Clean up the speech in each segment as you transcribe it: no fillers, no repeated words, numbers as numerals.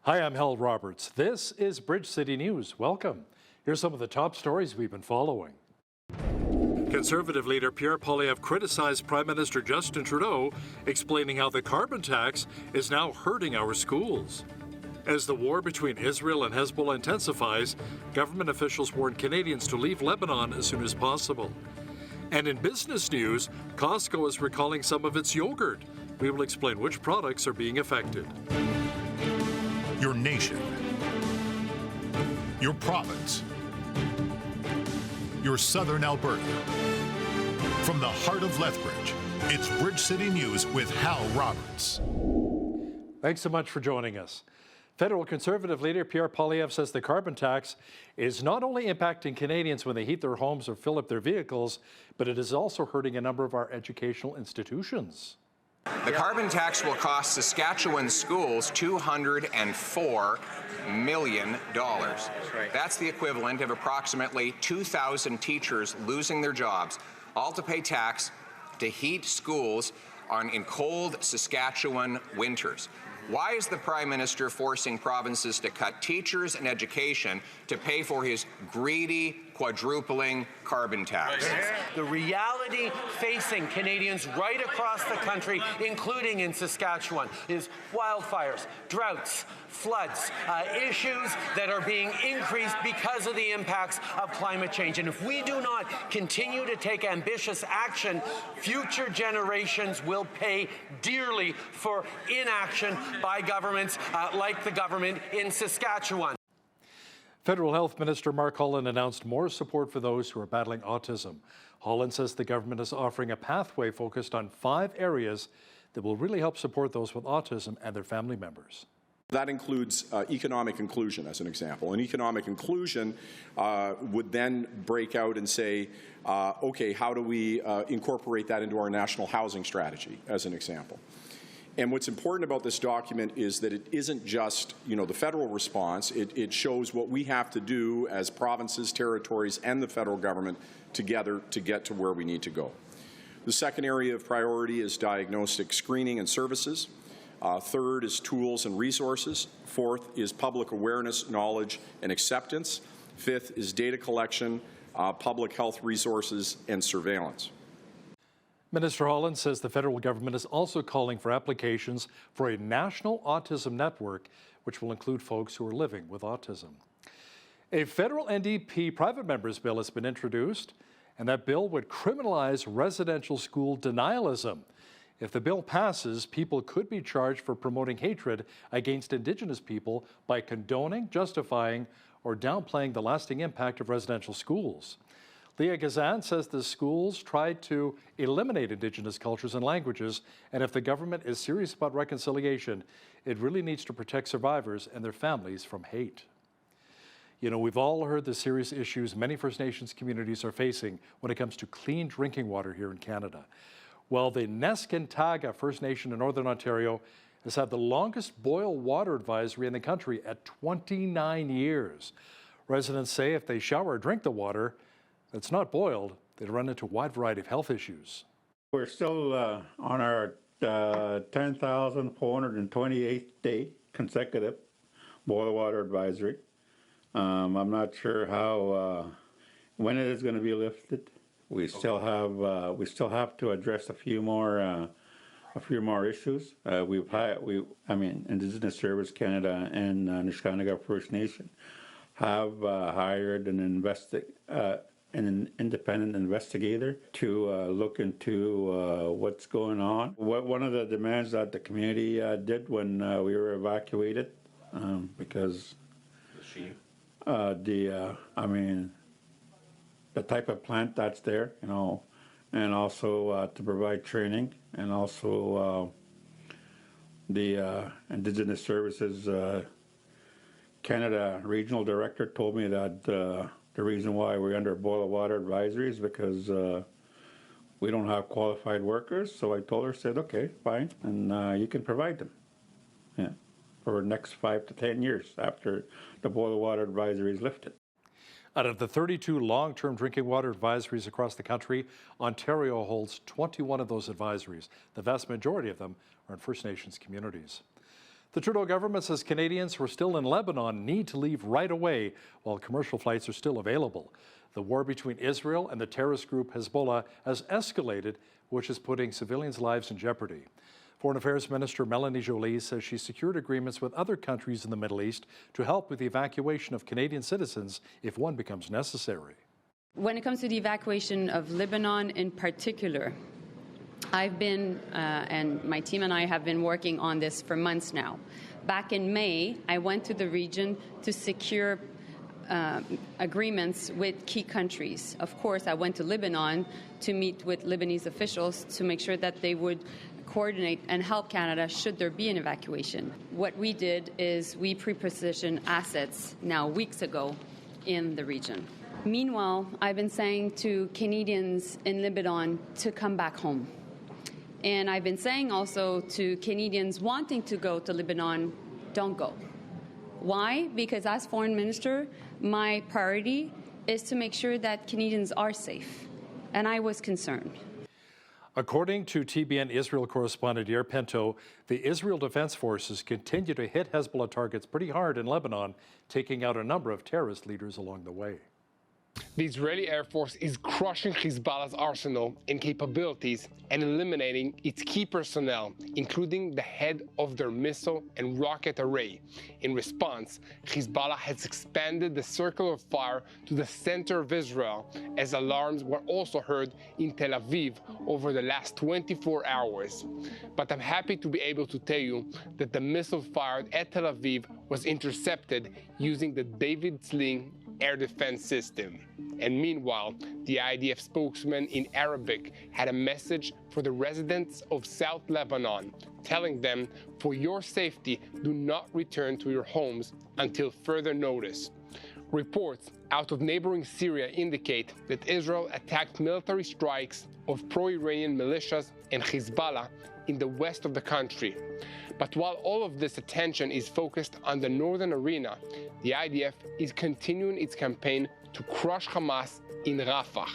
Hi, I'm Hal Roberts. This is Bridge City News. Welcome. Here's some of the top stories we've been following. Conservative leader Pierre Poilievre criticized Prime Minister Justin Trudeau, explaining how the carbon tax is now hurting our schools. As the war between Israel and Hezbollah intensifies, government officials warn Canadians to leave Lebanon as soon as possible. And in business news, Costco is recalling some of its yogurt. We will explain which products are being affected. Your nation, your province, your southern Alberta. From the heart of Lethbridge, it's Bridge City News with Hal Roberts. Thanks so much for joining us. Federal Conservative leader Pierre Poilievre says the carbon tax is not only impacting Canadians when they heat their homes or fill up their vehicles, but it is also hurting a number of our educational institutions. The carbon tax will cost Saskatchewan schools $204 million. That's the equivalent of approximately 2,000 teachers losing their jobs, all to pay tax to heat schools in cold Saskatchewan winters. Why is the Prime Minister forcing provinces to cut teachers and education to pay for his greedy, quadrupling carbon tax? The reality facing Canadians right across the country, including in Saskatchewan, is wildfires, droughts, floods, issues that are being increased because of the impacts of climate change. And if we do not continue to take ambitious action, future generations will pay dearly for inaction by governments like the government in Saskatchewan. Federal Health Minister Mark Holland announced more support for those who are battling autism. Holland says the government is offering a pathway focused on 5 areas that will really help support those with autism and their family members. That includes economic inclusion, as an example. And economic inclusion would then break out and say, okay, how do we incorporate that into our national housing strategy, as an example? And what's important about this document is that it isn't just, the federal response. It shows what we have to do as provinces, territories, and the federal government together to get to where we need to go. The second area of priority is diagnostic screening and services. Third is tools and resources. Fourth is public awareness, knowledge, and acceptance. Fifth is data collection, public health resources, and surveillance. Minister Holland says the federal government is also calling for applications for a national autism network, which will include folks who are living with autism. A federal NDP private member's bill has been introduced, and that bill would criminalize residential school denialism. If the bill passes, people could be charged for promoting hatred against Indigenous people by condoning, justifying, or downplaying the lasting impact of residential schools. Leah Gazan says the schools tried to eliminate Indigenous cultures and languages, and if the government is serious about reconciliation, it really needs to protect survivors and their families from hate. We've all heard the serious issues many First Nations communities are facing when it comes to clean drinking water here in Canada. Well, the Neskantaga First Nation in Northern Ontario has had the longest boil water advisory in the country at 29 years. Residents say if they shower or drink the water that's not boiled, they'd run into a wide variety of health issues. We're still on our 10,428th day consecutive boil water advisory. I'm not sure when it is going to be lifted. We still have to address a few more issues. Indigenous Service Canada and NEWSCAST First Nation have hired an independent investigator to look into what's going on. One of the demands that the community did when we were evacuated, because the type of plant that's there, and also to provide training, and also the Indigenous Services Canada Regional Director told me that the reason why we're under boil water advisory is because we don't have qualified workers. So I told her, said, okay, fine, and you can provide them. For the next 5 to 10 years after the boil water advisory is lifted. Out of the 32 long-term drinking water advisories across the country, Ontario holds 21 of those advisories. The vast majority of them are in First Nations communities. The Trudeau government says Canadians who are still in Lebanon need to leave right away while commercial flights are still available. The war between Israel and the terrorist group Hezbollah has escalated, which is putting civilians' lives in jeopardy. Foreign Affairs Minister Melanie Joly says she secured agreements with other countries in the Middle East to help with the evacuation of Canadian citizens if one becomes necessary. When it comes to the evacuation of Lebanon in particular, I've been, and my team and I have been working on this for months now. Back in May, I went to the region to secure agreements with key countries. Of course, I went to Lebanon to meet with Lebanese officials to make sure that they would coordinate and help Canada should there be an evacuation. What we did is we pre-positioned assets now weeks ago in the region. Meanwhile, I've been saying to Canadians in Lebanon to come back home. And I've been saying also to Canadians wanting to go to Lebanon, don't go. Why? Because as foreign minister, my priority is to make sure that Canadians are safe. And I was concerned. According to TBN Israel correspondent Yair Pinto, the Israel Defense Forces continue to hit Hezbollah targets pretty hard in Lebanon, taking out a number of terrorist leaders along the way. The Israeli Air Force is crushing Hezbollah's arsenal and capabilities and eliminating its key personnel, including the head of their missile and rocket array. In response, Hezbollah has expanded the circle of fire to the center of Israel, as alarms were also heard in Tel Aviv over the last 24 hours. But I'm happy to be able to tell you that the missile fired at Tel Aviv was intercepted using the David Sling air defense system. And meanwhile, the IDF spokesman in Arabic had a message for the residents of South Lebanon, telling them, for your safety, do not return to your homes until further notice. Reports out of neighboring Syria indicate that Israel attacked military strikes of pro-Iranian militias and Hezbollah in the west of the country. But while all of this attention is focused on the northern arena, the IDF is continuing its campaign to crush Hamas in Rafah.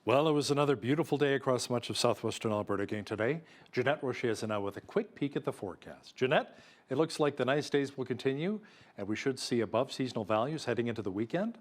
Well, it was another beautiful day across much of southwestern Alberta again today. Jeanette Rocher is now with a quick peek at the forecast. Jeanette, it looks like the nice days will continue, and we should see above seasonal values heading into the weekend.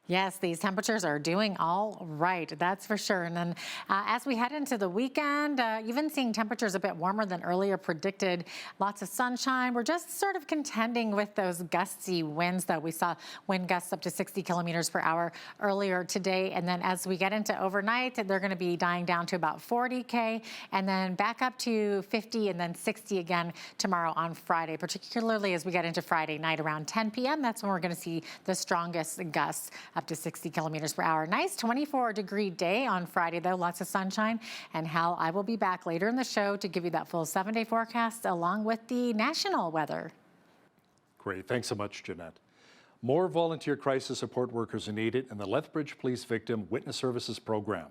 Yes, these temperatures are doing all right, that's for sure. And then as we head into the weekend, even seeing temperatures a bit warmer than earlier predicted, lots of sunshine. We're just sort of contending with those gusty winds that we saw, wind gusts up to 60 kilometers per hour earlier today. And then as we get into overnight, they're going to be dying down to about 40K and then back up to 50 and then 60 again tomorrow on Friday, particularly as we get into Friday night around 10 p.m. That's when we're going to see the strongest gusts up to 60 kilometers per hour. Nice 24-degree day on Friday, though. Lots of sunshine. And Hal, I will be back later in the show to give you that full 7-day forecast along with the national weather. Great. Thanks so much, Jeanette. More volunteer crisis support workers are needed in the Lethbridge Police Victim Witness Services Program.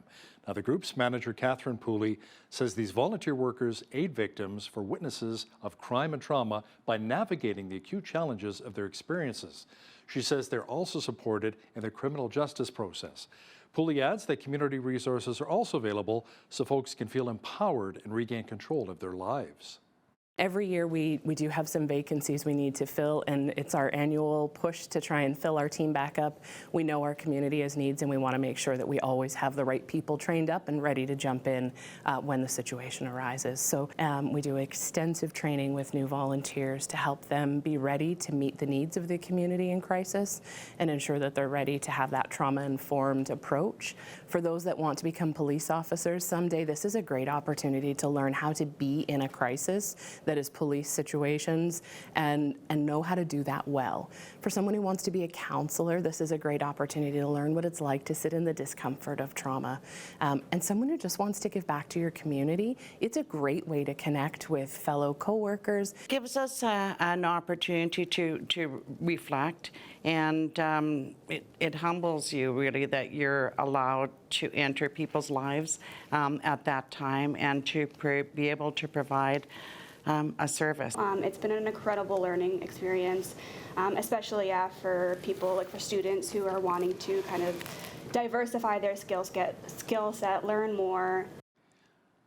Now, the group's manager, Catherine Poilievre, says these volunteer workers aid victims for witnesses of crime and trauma by navigating the acute challenges of their experiences. She says they're also supported in the criminal justice process. Poilievre adds that community resources are also available so folks can feel empowered and regain control of their lives. Every year we do have some vacancies we need to fill, and it's our annual push to try and fill our team back up. We know our community has needs, and we want to make sure that we always have the right people trained up and ready to jump in when the situation arises. So we do extensive training with new volunteers to help them be ready to meet the needs of the community in crisis and ensure that they're ready to have that trauma-informed approach. For those that want to become police officers someday, this is a great opportunity to learn how to be in a crisis that is police situations and know how to do that well. For someone who wants to be a counselor, this is a great opportunity to learn what it's like to sit in the discomfort of trauma. And someone who just wants to give back to your community, it's a great way to connect with fellow coworkers. It gives us an opportunity to reflect, and it humbles you really that you're allowed to enter people's lives at that time and to be able to provide a service. It's been an incredible learning experience, especially for people, like for students who are wanting to kind of diversify their skill set, learn more.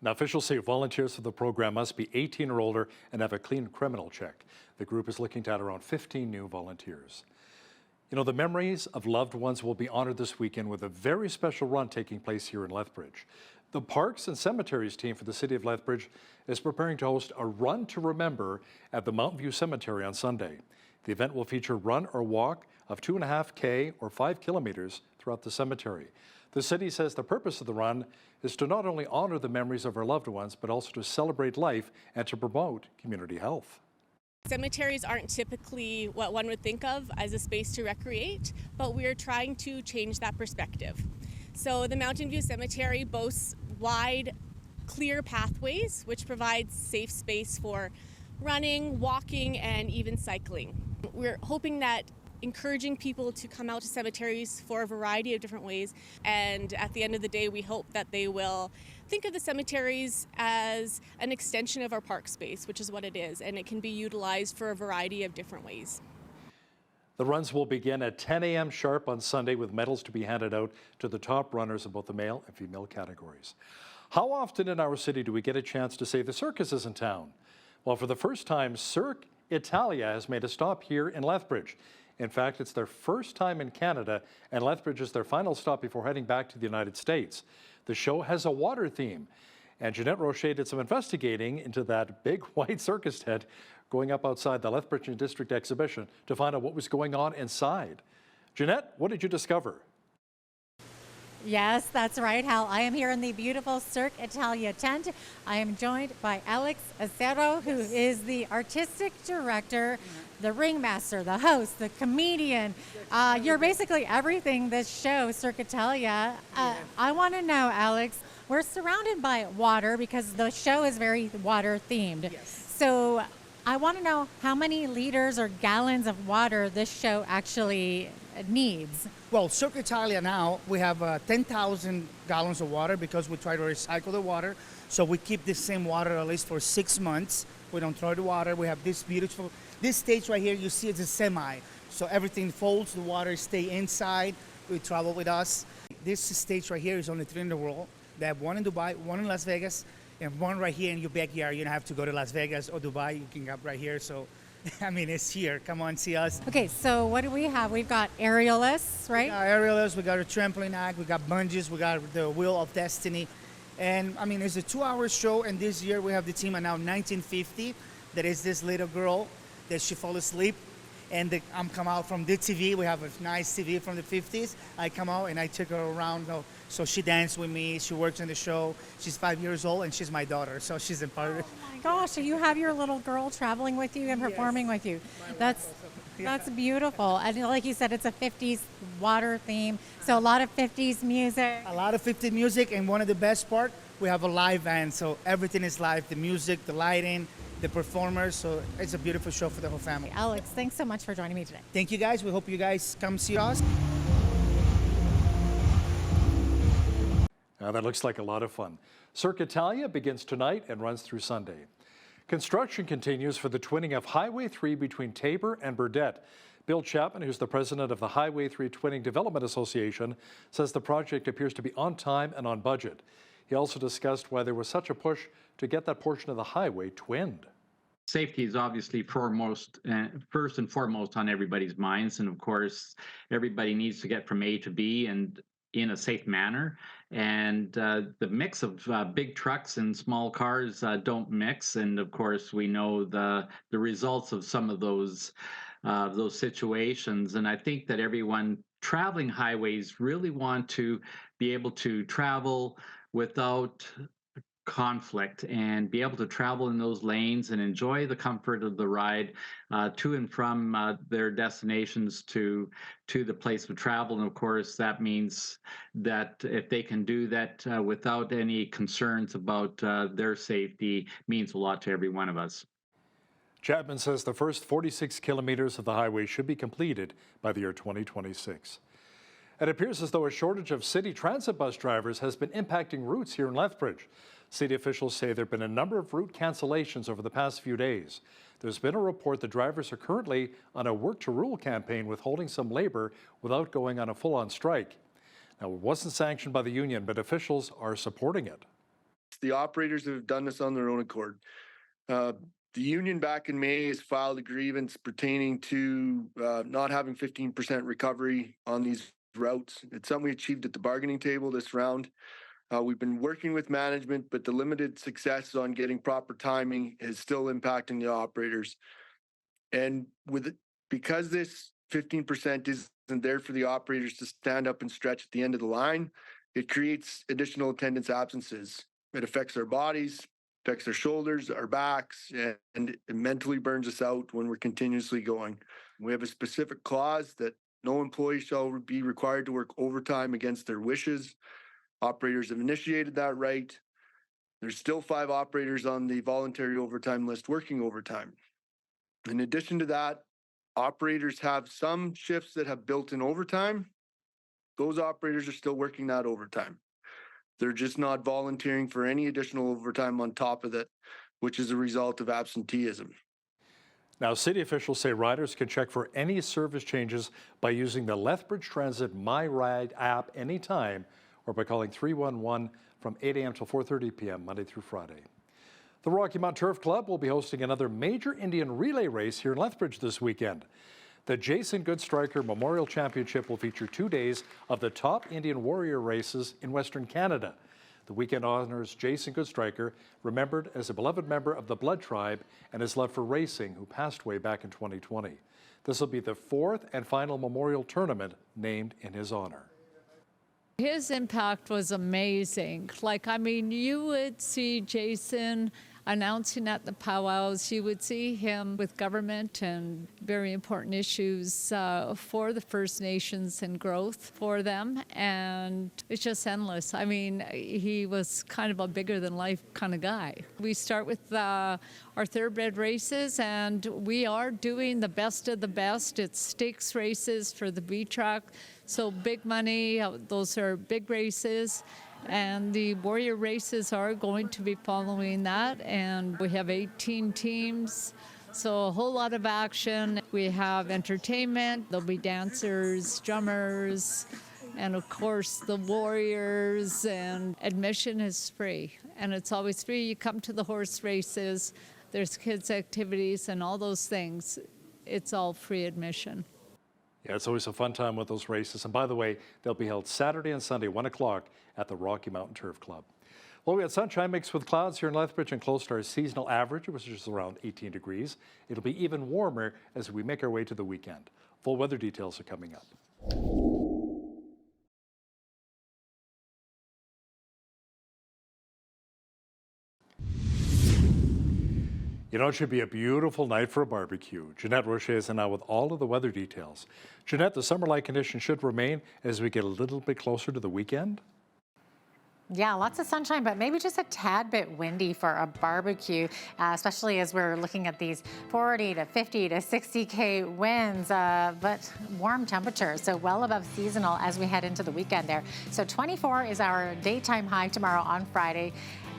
Now, officials say volunteers for the program must be 18 or older and have a clean criminal check. The group is looking to add around 15 new volunteers. You know, the memories of loved ones will be honored this weekend with a very special run taking place here in Lethbridge. The Parks and Cemeteries team for the City of Lethbridge is preparing to host a Run to Remember at the Mountain View Cemetery on Sunday. The event will feature run or walk of 2.5 or 5 kilometers throughout the cemetery. The city says the purpose of the run is to not only honor the memories of our loved ones, but also to celebrate life and to promote community health. Cemeteries aren't typically what one would think of as a space to recreate, but we're trying to change that perspective. So the Mountain View Cemetery boasts wide, clear pathways, which provides safe space for running, walking, and even cycling. We're hoping that encouraging people to come out to cemeteries for a variety of different ways, and at the end of the day, we hope that they will think of the cemeteries as an extension of our park space, which is what it is, and it can be utilized for a variety of different ways. The runs will begin at 10 a.m. sharp on Sunday with medals to be handed out to the top runners in both the male and female categories. How often in our city do we get a chance to say the circus is in town? Well, for the first time, Cirque Italia has made a stop here in Lethbridge. In fact, it's their first time in Canada, and Lethbridge is their final stop before heading back to the United States. The show has a water theme, and Jeanette Rocher did some investigating into that big white circus tent going up outside the Lethbridge District exhibition to find out what was going on inside. Jeanette, what did you discover? Yes, that's right, Hal. I am here in the beautiful Cirque Italia tent. I am joined by Alex Acero, who is the artistic director, the ringmaster, the host, the comedian. You're basically everything this show, Cirque Italia. I want to know, Alex, we're surrounded by water because the show is very water themed. Yes. So I want to know how many liters or gallons of water this show actually needs. Well, Cirque Italia now, we have 10,000 gallons of water because we try to recycle the water. So we keep the same water at least for 6 months. We don't throw the water. We have this beautiful, this stage right here, you see it's a semi. So everything folds, the water stay inside. We travel with us. This stage right here is only 3 in the world. They have 1 in Dubai, 1 in Las Vegas, and 1 right here in your backyard. You don't have to go to Las Vegas or Dubai. You can come right here. So, I mean, it's here. Come on, see us. Okay, so what do we have? We've got aerialists, right? We got aerialists, we got a trampoline act, we got bungees, we got the Wheel of Destiny. And, I mean, it's a 2-hour show, and this year we have the team now 1950. That is this little girl that she fall asleep. And I'm come out from the TV. We have a nice TV from the 50s. I come out and I took her around. So she danced with me. She works in the show. She's 5 years old and she's my daughter. So she's a part of it. Oh my gosh, so you have your little girl traveling with you and performing with you. That's beautiful. And like you said, it's a 50s water theme. So a lot of 50s music. A lot of 50s music. And one of the best part, we have a live band. So everything is live. The music, the lighting, the performers, so it's a beautiful show for the whole family. Alex, thanks so much for joining me today. Thank you guys. We hope you guys come see us. Now that looks like a lot of fun. Cirque Italia begins tonight and runs through Sunday. Construction continues for the twinning of Highway 3 between Tabor and Burdett. Bill Chapman, who's the president of the Highway 3 Twinning Development Association, says the project appears to be on time and on budget. He also discussed why there was such a push to get that portion of the highway twinned. Safety is obviously first and foremost on everybody's minds. And of course, everybody needs to get from A to B and in a safe manner. And the mix of big trucks and small cars don't mix. And of course, we know the results of some of those situations. And I think that everyone traveling highways really want to be able to travel without conflict and be able to travel in those lanes and enjoy the comfort of the ride to and from their destinations to the place of travel. And of course, that means that if they can do that without any concerns about their safety, means a lot to every one of us. Chapman says the first 46 kilometers of the highway should be completed by the year 2026. It appears as though a shortage of city transit bus drivers has been impacting routes here in Lethbridge. City officials say there have been a number of route cancellations over the past few days. There's been a report that drivers are currently on a work to rule campaign withholding some labor without going on a full-on strike. Now, it wasn't sanctioned by the union, but officials are supporting it. the operators have done this on their own accord. The union back in May has filed a grievance pertaining to not having 15% recovery on these routes. It's something we achieved at the bargaining table this round. We've been working with management, but the limited success on getting proper timing is still impacting the operators. And because this 15% isn't there for the operators to stand up and stretch at the end of the line, it creates additional attendance absences. It affects our bodies, affects our shoulders, our backs, and it mentally burns us out when we're continuously going. We have a specific clause that no employee shall be required to work overtime against their wishes. Operators have initiated that right. There's still 5 operators on the voluntary overtime list working overtime. In addition to that, operators have some shifts that have built-in overtime. Those operators are still working that overtime. They're just not volunteering for any additional overtime on top of that, which is a result of absenteeism. Now, city officials say riders can check for any service changes by using the Lethbridge Transit My Ride app anytime or by calling 311 from 8 a.m. till 4:30 p.m. Monday through Friday. The Rocky Mount Turf Club will be hosting another major Indian relay race here in Lethbridge this weekend. The Jason Goodstriker Memorial Championship will feature 2 days of the top Indian warrior races in Western Canada. The weekend honors Jason Goodstriker, remembered as a beloved member of the Blood Tribe and his love for racing, who passed away back in 2020. This will be the 4th and final memorial tournament named in his honor. His impact was amazing. You would see Jason announcing at the powwows. You would see him with government and very important issues for the First Nations and growth for them. And it's just endless. He was kind of a bigger than life kind of guy. We start with our thoroughbred races, and we are doing the best of the best. It's stakes races for the B-Track. So big money, those are big races. And the warrior races are going to be following that. And we have 18 teams, so a whole lot of action. We have entertainment. There'll be dancers, drummers, and of course the warriors. And admission is free. And it's always free. You come to the horse races. There's kids' activities and all those things. It's all free admission. Yeah, it's always a fun time with those races. And by the way, they'll be held Saturday and Sunday, 1 o'clock at the Rocky Mountain Turf Club. Well, we had sunshine mixed with clouds here in Lethbridge and close to our seasonal average, which is around 18 degrees. It'll be even warmer as we make our way to the weekend. Full weather details are coming up. You know, it should be a beautiful night for a barbecue. Jeanette Roche is now with all of the weather details. Jeanette, the summer-like conditions should remain as we get a little bit closer to the weekend? Yeah, lots of sunshine, but maybe just a tad bit windy for a barbecue, especially as we're looking at these 40 to 50 to 60K winds, but warm temperatures, so well above seasonal as we head into the weekend there. So 24 is our daytime high tomorrow on Friday.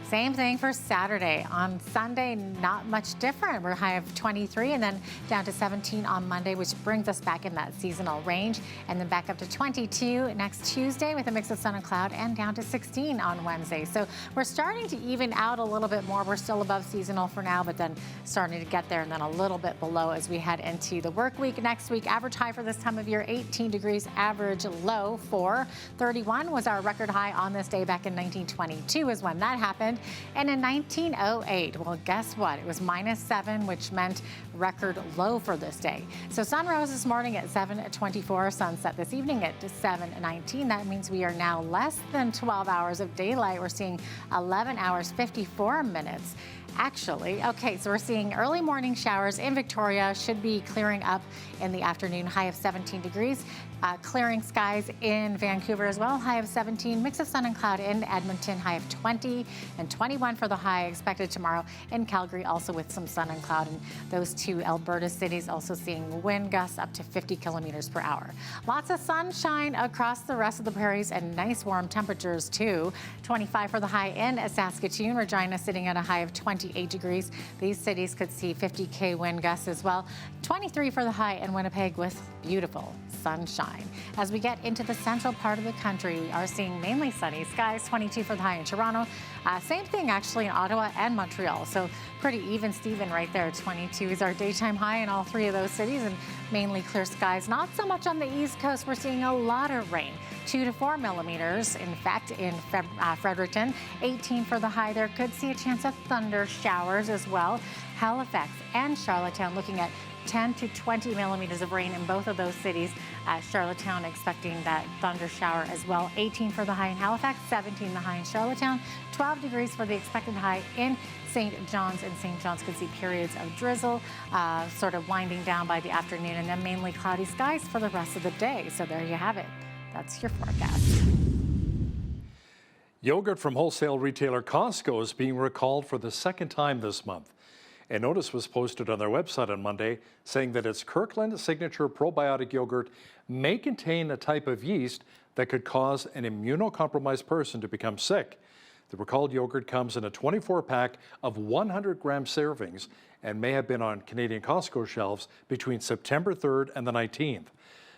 Same thing for Saturday. On Sunday, not much different. We're high of 23 and then down to 17 on Monday, which brings us back in that seasonal range. And then back up to 22 next Tuesday with a mix of sun and cloud, and down to 16 on Wednesday. So we're starting to even out a little bit more. We're still above seasonal for now, but then starting to get there and then a little bit below as we head into the work week next week. Average high for this time of year, 18 degrees. Average low for 31 was our record high on this day back in 1922 is when that happened. And in 1908, well, guess what? It was -7, which meant record low for this day. So sun rose this morning at 7:24, sunset this evening at 7:19. That means we are now less than 12 hours of daylight. We're seeing 11 hours, 54 minutes. Actually, okay, so we're seeing early morning showers in Victoria, should be clearing up in the afternoon, high of 17 degrees. Clearing skies in Vancouver as well, high of 17. Mix of sun and cloud in Edmonton, high of 20 and 21 for the high expected tomorrow in Calgary, also with some sun and cloud. And those two Alberta cities also seeing wind gusts up to 50 kilometers per hour. Lots of sunshine across the rest of the prairies and nice warm temperatures too. 25 for the high in Saskatoon, Regina sitting at a high of 28 degrees. These cities could see 50K wind gusts as well. 23 for the high in Winnipeg with beautiful sunshine. As we get into the central part of the country, we are seeing mainly sunny skies. 22 for the high in Toronto, Same thing actually in Ottawa and Montreal. So pretty even Steven right there. 22 is our daytime high in all three of those cities, and mainly clear skies. Not so much on the East Coast. We're seeing a lot of rain. 2 to 4 millimeters. In fact, in Fredericton, 18 for the high there. Could see a chance of thunder showers as well. Halifax and Charlottetown looking at 10 to 20 millimeters of rain in both of those cities. Charlottetown expecting that thunder shower as well. 18 for the high in Halifax, 17 the high in Charlottetown, 12 degrees for the expected high in St. John's, and St. John's could see periods of drizzle sort of winding down by the afternoon, and then mainly cloudy skies for the rest of the day. So there you have it. That's your forecast. Yogurt from wholesale retailer Costco is being recalled for the second time this month. A notice was posted on their website on Monday saying that its Kirkland Signature probiotic yogurt may contain a type of yeast that could cause an immunocompromised person to become sick. The recalled yogurt comes in a 24-pack of 100-gram servings and may have been on Canadian Costco shelves between September 3rd and the 19th.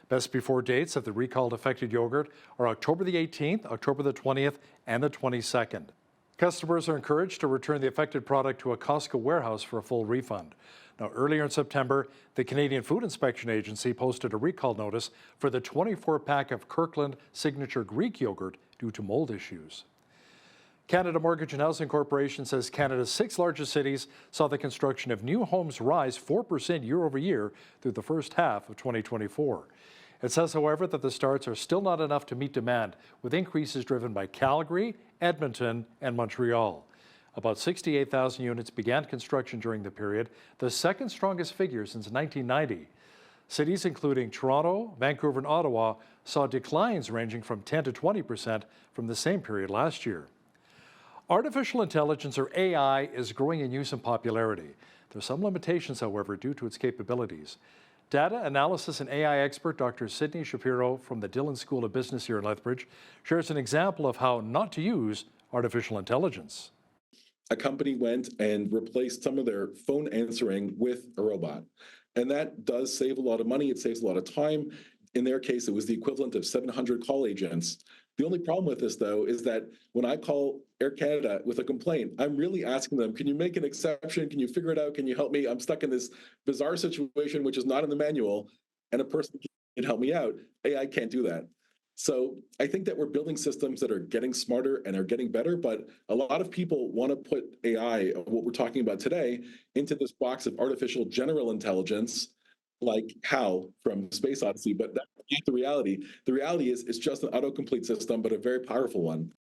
Best before dates of the recalled affected yogurt are October the 18th, October the 20th, and the 22nd. Customers are encouraged to return the affected product to a Costco warehouse for a full refund. Now, earlier in September, the Canadian Food Inspection Agency posted a recall notice for the 24-pack of Kirkland Signature Greek yogurt due to mold issues. Canada Mortgage and Housing Corporation says Canada's 6 largest cities saw the construction of new homes rise 4% year over year through the first half of 2024. It says, however, that the starts are still not enough to meet demand, with increases driven by Calgary, Edmonton, and Montreal. About 68,000 units began construction during the period, the second strongest figure since 1990. Cities including Toronto, Vancouver, and Ottawa saw declines ranging from 10 to 20% from the same period last year. Artificial intelligence, or AI, is growing in use and popularity. There are some limitations, however, due to its capabilities. Data analysis and AI expert Dr. Sydney Shapiro from the Dillon School of Business here in Lethbridge shares an example of how not to use artificial intelligence. A company went and replaced some of their phone answering with a robot. And that does save a lot of money. It saves a lot of time. In their case, it was the equivalent of 700 call agents. The only problem with this, though, is that when I call Air Canada with a complaint, I'm really asking them, can you make an exception? Can you figure it out? Can you help me? I'm stuck in this bizarre situation, which is not in the manual, and a person can help me out. AI can't do that. So I think that we're building systems that are getting smarter and are getting better, but a lot of people want to put AI, what we're talking about today, into this box of artificial general intelligence, like HAL from Space Odyssey, but that's not the reality. The reality is it's just an autocomplete system, but a very powerful one.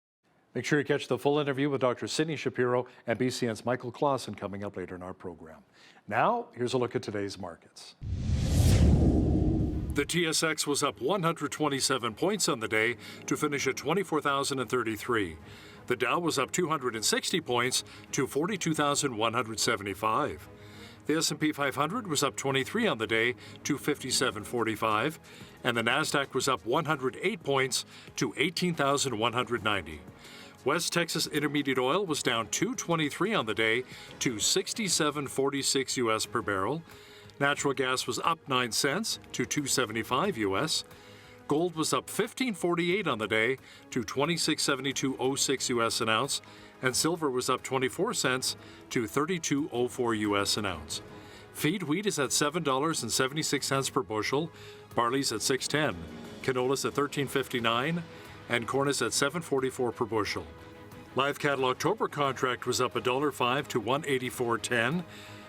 Make sure you catch the full interview with Dr. Sydney Shapiro and BCN's Michael Clausen coming up later in our program. Now, here's a look at today's markets. The TSX was up 127 points on the day to finish at 24,033. The Dow was up 260 points to 42,175. The S&P 500 was up 23 on the day to 5745, and the NASDAQ was up 108 points to 18,190. West Texas Intermediate Oil was down 223 on the day to 67.46 U.S. per barrel. Natural gas was up 9 cents to 275 U.S. Gold was up 15.48 on the day to 26.7206 U.S. an ounce, and silver was up 24 cents to 32.04 U.S. an ounce. Feed wheat is at $7.76 per bushel, barley's at $6.10, canola's at $13.59, and corn is at $7.44 per bushel. Live cattle October contract was up $1.05 to $184.10.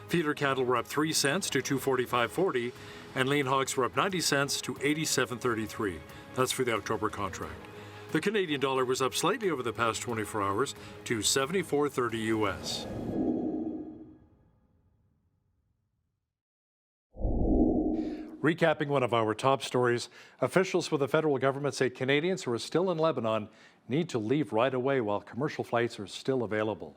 Feeder cattle were up 3 cents to $245.40, and lean hogs were up 90 cents to $87.33. That's for the October contract. The Canadian dollar was up slightly over the past 24 hours to 74.30 U.S. Recapping one of our top stories, officials with the federal government say Canadians who are still in Lebanon need to leave right away while commercial flights are still available.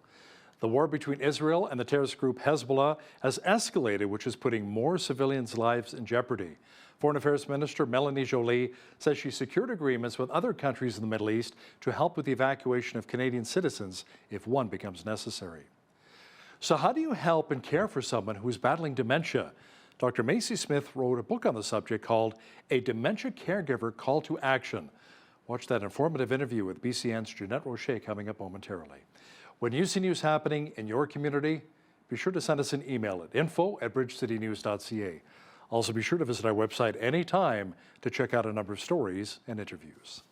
The war between Israel and the terrorist group Hezbollah has escalated, which is putting more civilians' lives in jeopardy. Foreign Affairs Minister Melanie Joly says she secured agreements with other countries in the Middle East to help with the evacuation of Canadian citizens if one becomes necessary. So how do you help and care for someone who is battling dementia? Dr. Macy Smith wrote a book on the subject called A Dementia Caregiver Call to Action. Watch that informative interview with BCN's Jeanette Rocher coming up momentarily. When you see news happening in your community, be sure to send us an email at info@bridgecitynews.ca. Also, be sure to visit our website anytime to check out a number of stories and interviews.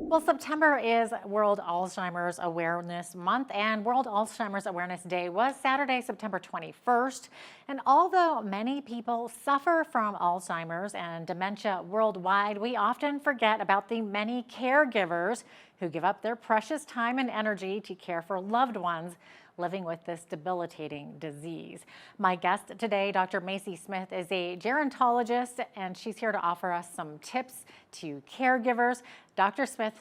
Well, September is World Alzheimer's Awareness Month, and World Alzheimer's Awareness Day was Saturday, September 21st. And although many people suffer from Alzheimer's and dementia worldwide, we often forget about the many caregivers who give up their precious time and energy to care for loved ones living with this debilitating disease. My guest today, Dr. Macy Smith, is a gerontologist, and she's here to offer us some tips to caregivers. Dr. Smith,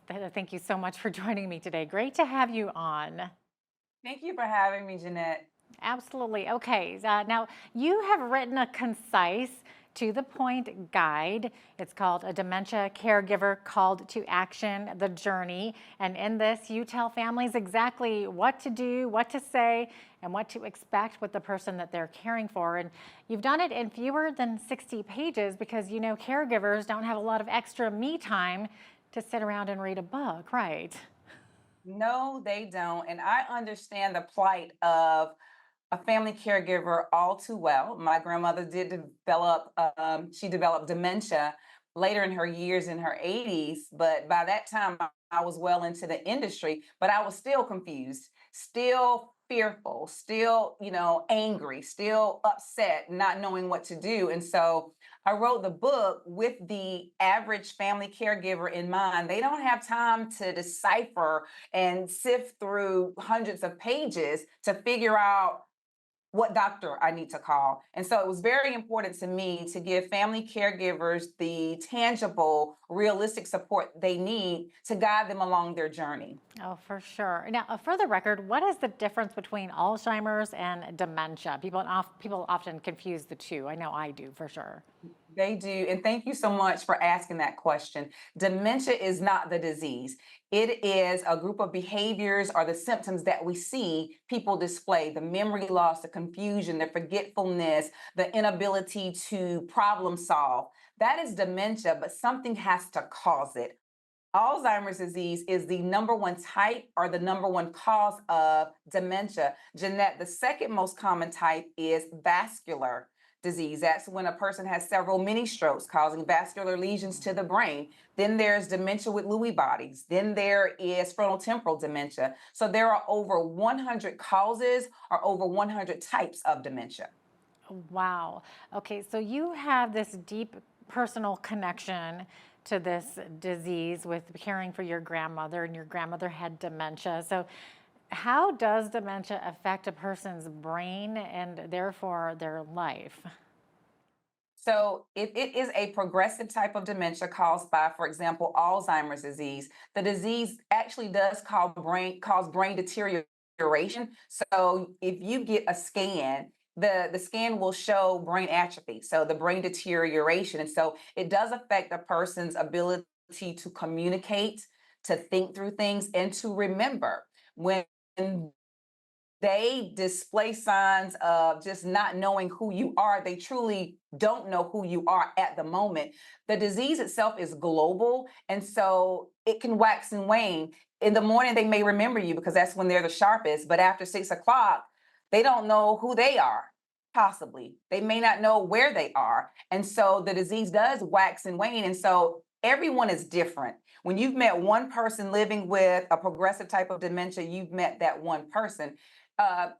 thank you so much for joining me today. Great to have you on. Thank you for having me, Jeanette. Absolutely. Okay, now you have written a concise, to-the-point guide. It's called A Dementia Caregiver Called to Action, The Journey. And in this, you tell families exactly what to do, what to say, and what to expect with the person that they're caring for. And you've done it in fewer than 60 pages because you know caregivers don't have a lot of extra me time to sit around and read a book, right? No, they don't. And I understand the plight of a family caregiver all too well. My grandmother did develop, she developed dementia later in her years in her 80s, but by that time I was well into the industry, but I was still confused, still fearful, still, angry, still upset, not knowing what to do. And so I wrote the book with the average family caregiver in mind. They don't have time to decipher and sift through hundreds of pages to figure out what doctor I need to call. And so it was very important to me to give family caregivers the tangible, realistic support they need to guide them along their journey. Oh, for sure. Now, for the record, what is the difference between Alzheimer's and dementia? People often confuse the two. I know I do, for sure. They do. And thank you so much for asking that question. Dementia is not the disease. It is a group of behaviors or the symptoms that we see people display: the memory loss, the confusion, the forgetfulness, the inability to problem solve. That is dementia, but something has to cause it. Alzheimer's disease is the #1 type or the #1 cause of dementia. Jeanette, the second most common type is vascular disease. That's when a person has several mini strokes causing vascular lesions to the brain. Then there's dementia with Lewy bodies. Then there is frontotemporal dementia. So there are over 100 causes or over 100 types of dementia. Wow. Okay, so you have this deep personal connection to this disease with caring for your grandmother, and your grandmother had dementia. So how does dementia affect a person's brain and therefore their life? So it is a progressive type of dementia caused by, for example, Alzheimer's disease. The disease actually does cause brain deterioration. So if you get a scan, the scan will show brain atrophy, so the brain deterioration. And so it does affect a person's ability to communicate, to think through things, and to remember. When they display signs of just not knowing who you are, they truly don't know who you are at the moment. The disease itself is global, and so it can wax and wane. In the morning, they may remember you because that's when they're the sharpest, but after 6 o'clock, they don't know who they are, possibly. They may not know where they are. And so the disease does wax and wane. And so everyone is different. When you've met one person living with a progressive type of dementia, you've met that one person.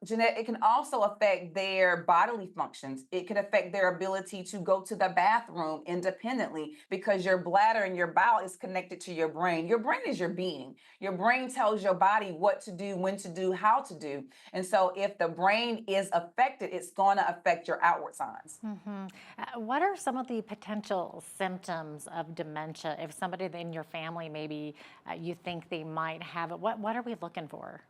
Jeanette, it can also affect their bodily functions. It can affect their ability to go to the bathroom independently because your bladder and your bowel is connected to your brain. Your brain is your being. Your brain tells your body what to do, when to do, how to do. And so if the brain is affected, it's going to affect your outward signs. What are some of the potential symptoms of dementia? If somebody in your family, maybe you think they might have it, what are we looking for?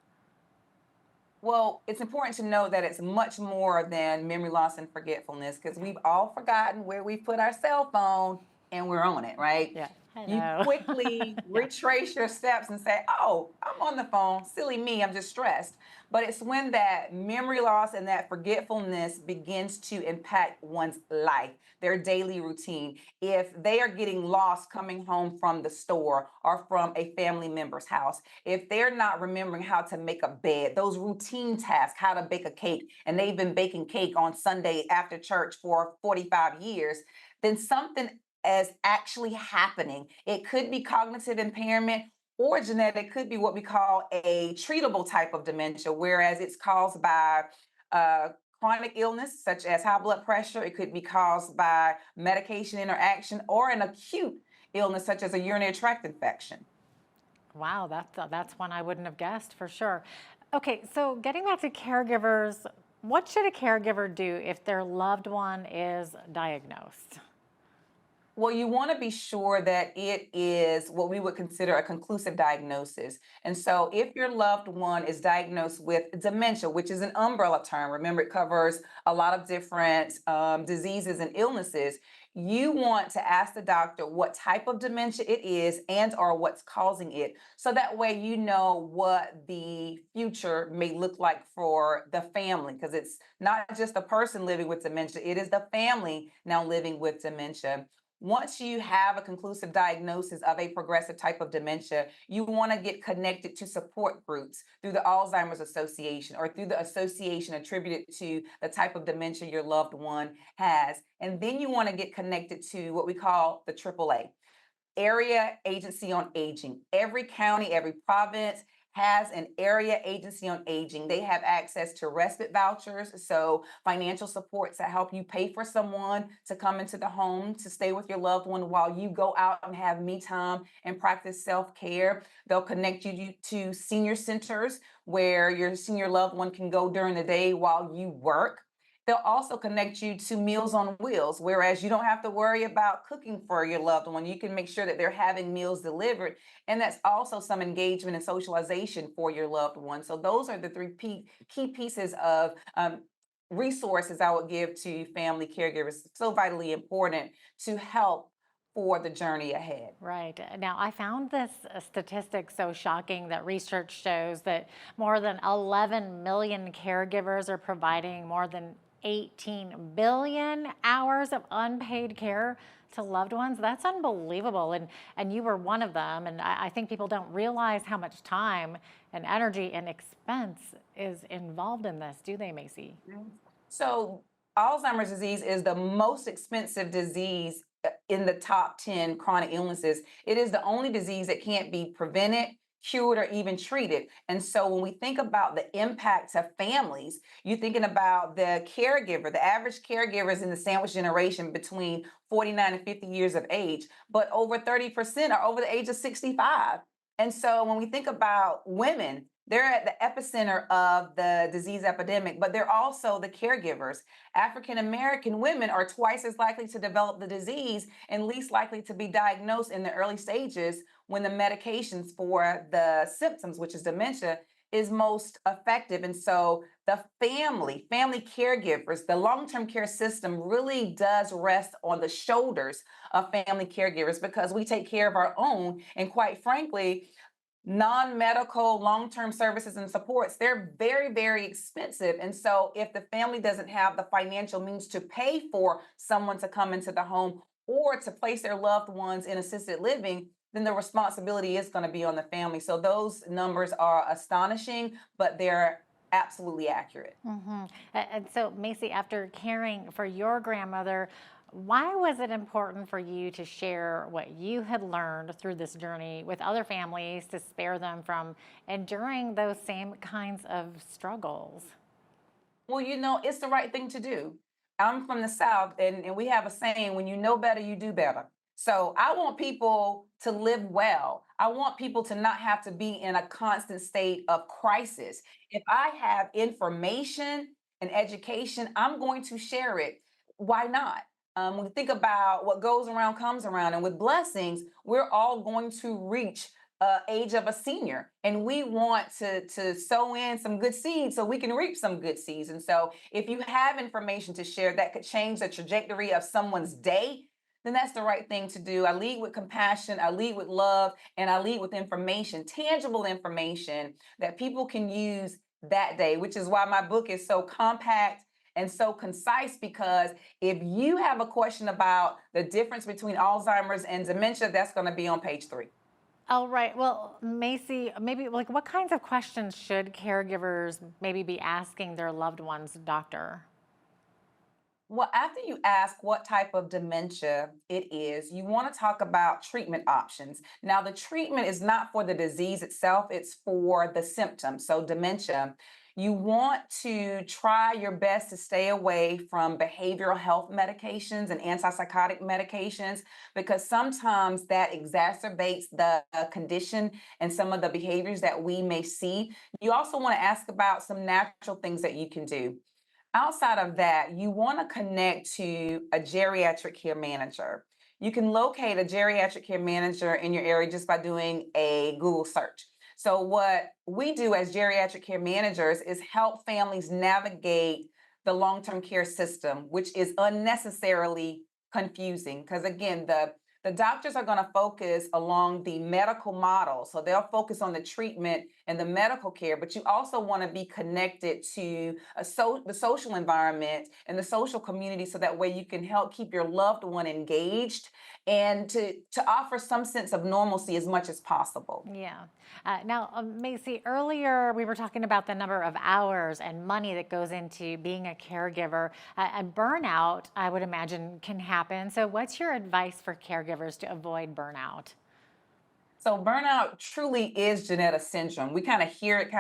Well, it's important to know that it's much more than memory loss and forgetfulness, because we've all forgotten where we put our cell phone and we're on it, right? Yeah. You quickly retrace your steps and say, oh, I'm on the phone. Silly me, I'm just stressed. But it's when that memory loss and that forgetfulness begins to impact one's life, their daily routine. If they are getting lost coming home from the store or from a family member's house, if they're not remembering how to make a bed, those routine tasks, how to bake a cake, and they've been baking cake on Sunday after church for 45 years, then something is actually happening. It could be cognitive impairment or genetic, could be what we call a treatable type of dementia, whereas it's caused by chronic illness such as high blood pressure. It could be caused by medication interaction or an acute illness such as a urinary tract infection. Wow, that's one I wouldn't have guessed for sure. Okay, so getting back to caregivers, what should a caregiver do if their loved one is diagnosed? Well, you want to be sure that it is what we would consider a conclusive diagnosis. And so if your loved one is diagnosed with dementia, which is an umbrella term, remember it covers a lot of different diseases and illnesses, you want to ask the doctor what type of dementia it is and or what's causing it. So that way you know what the future may look like for the family, because it's not just the person living with dementia, it is the family now living with dementia. Once you have a conclusive diagnosis of a progressive type of dementia, you want to get connected to support groups through the Alzheimer's Association or through the association attributed to the type of dementia your loved one has. And then you want to get connected to what we call the AAA, Area Agency on Aging. Every county, every province has an area agency on aging. They have access to respite vouchers, so financial supports that help you pay for someone to come into the home to stay with your loved one while you go out and have me time and practice self-care. They'll connect you to senior centers where your senior loved one can go during the day while you work. They'll also connect you to Meals on Wheels, whereas you don't have to worry about cooking for your loved one. You can make sure that they're having meals delivered. And that's also some engagement and socialization for your loved one. So those are the three key pieces of resources I would give to family caregivers. So vitally important to help for the journey ahead. Right. Now, I found this statistic so shocking that research shows that more than 11 million caregivers are providing more than 18 billion hours of unpaid care to loved ones. That's unbelievable. And you were one of them. And I think people don't realize how much time and energy and expense is involved in this, do they, Macy? So Alzheimer's disease is the most expensive disease in the top 10 chronic illnesses. It is the only disease that can't be prevented, cured, or even treated. And so when we think about the impact to families, you're thinking about the caregiver. The average caregiver is in the sandwich generation between 49 and 50 years of age, but over 30% are over the age of 65. And so when we think about women, they're at the epicenter of the disease epidemic, but they're also the caregivers. African American women are twice as likely to develop the disease and least likely to be diagnosed in the early stages when the medications for the symptoms, which is dementia, is most effective. And so the family caregivers, the long-term care system really does rest on the shoulders of family caregivers because we take care of our own. And quite frankly, non-medical long-term services and supports, they're very, very expensive. And so if the family doesn't have the financial means to pay for someone to come into the home or to place their loved ones in assisted living, then the responsibility is going to be on the family. So those numbers are astonishing, but they're absolutely accurate. Mm-hmm. And so, Macy, after caring for your grandmother, why was it important for you to share what you had learned through this journey with other families to spare them from enduring those same kinds of struggles? Well, you know, it's the right thing to do. I'm from the South, and we have a saying, when you know better, you do better. So I want people to live well. I want people to not have to be in a constant state of crisis. If I have information and education, I'm going to share it. Why not? When we think about what goes around comes around, and with blessings, we're all going to reach age of a senior, and we want to sow in some good seeds so we can reap some good seeds. And so if you have information to share that could change the trajectory of someone's day, then that's the right thing to do. I lead with compassion, I lead with love, and I lead with information, tangible information that people can use that day, which is why my book is so compact and so concise, because if you have a question about the difference between Alzheimer's and dementia, that's going to be on page 3. All right. Well, Macy, maybe like what kinds of questions should caregivers maybe be asking their loved ones, doctor? Well, after you ask what type of dementia it is, you want to talk about treatment options. Now, the treatment is not for the disease itself, it's for the symptoms. So, dementia, you want to try your best to stay away from behavioral health medications and antipsychotic medications, because sometimes that exacerbates the condition and some of the behaviors that we may see. You also want to ask about some natural things that you can do. Outside of that, you want to connect to a geriatric care manager. You can locate a geriatric care manager in your area just by doing a Google search. So, what we do as geriatric care managers is help families navigate the long term care system, which is unnecessarily confusing. Because, again, the doctors are going to focus along the medical model. So they'll focus on the treatment and the medical care, but you also want to be connected to the social environment and the social community, so that way you can help keep your loved one engaged and to offer some sense of normalcy as much as possible. Yeah. Now, Macy, earlier we were talking about the number of hours and money that goes into being a caregiver, and burnout, I would imagine, can happen. So what's your advice for caregivers to avoid burnout? So burnout truly is Janetta syndrome. We kind of hear it